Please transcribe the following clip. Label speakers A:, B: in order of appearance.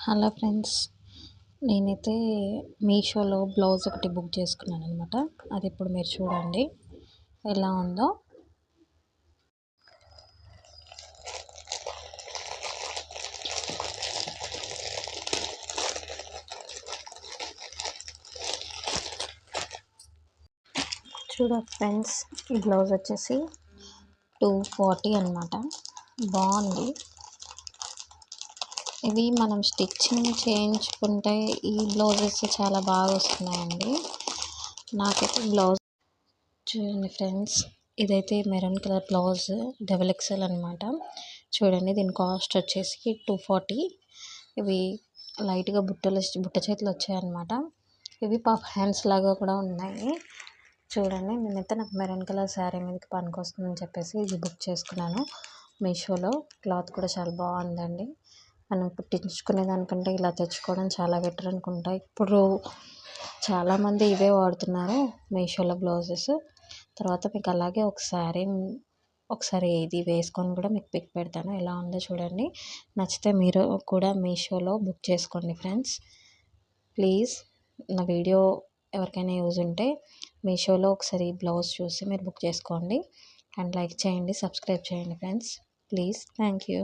A: Hello friends, నేనైతే మీషోలో blouse ఒకటి బుక్ చేసుకున్నాను అనమాట. అది ఇప్పుడు మీరు చూడండి ఎలా ఉందో. ఫ్రెండ్స్, ఈ బ్లౌజ్ వచ్చేసి 240 అనమాట. బాగుంది. ఇవి మనం స్టిచ్చింగ్ చేయించుకుంటే ఈ బ్లౌజెస్ చాలా బాగా వస్తున్నాయండి. నాకైతే బ్లౌజ్ చూడండి ఫ్రెండ్స్, ఇదైతే maroon colour blouse double XL అనమాట. చూడండి, దీని కాస్ట్ వచ్చేసి 240. ఇవి లైట్గా బుట్ట చేతులు వచ్చాయన్నమాట. ఇవి పఫ్ హ్యాండ్స్ లాగా కూడా ఉన్నాయి. చూడండి, నేనైతే నాకు మెరూన్ కలర్ శారీ మీదకి పనికొస్తుందని చెప్పేసి ఇది బుక్ చేసుకున్నాను మీషోలో. క్లాత్ కూడా చాలా బాగుందండి. మనం కుట్టించుకునే దానికంటే ఇలా తెచ్చుకోవడం చాలా బెటర్ అనుకుంటా. ఇప్పుడు చాలామంది ఇవే వాడుతున్నారు మీషోలో బ్లౌజెస్. తర్వాత మీకు అలాగే ఒకసారి ఇది వేసుకొని కూడా మీకు పిక్ పెడతాను, ఎలా ఉందో చూడండి. నచ్చితే మీరు కూడా మీషోలో బుక్ చేసుకోండి ఫ్రెండ్స్. ప్లీజ్, నా వీడియో ఎవరికైనా యూజ్ ఉంటే మీషోలో ఒకసారి బ్లౌజ్ చూసి మీరు బుక్ చేసుకోండి. అండ్ లైక్ చేయండి, సబ్స్క్రైబ్ చేయండి ఫ్రెండ్స్. Please, thank you.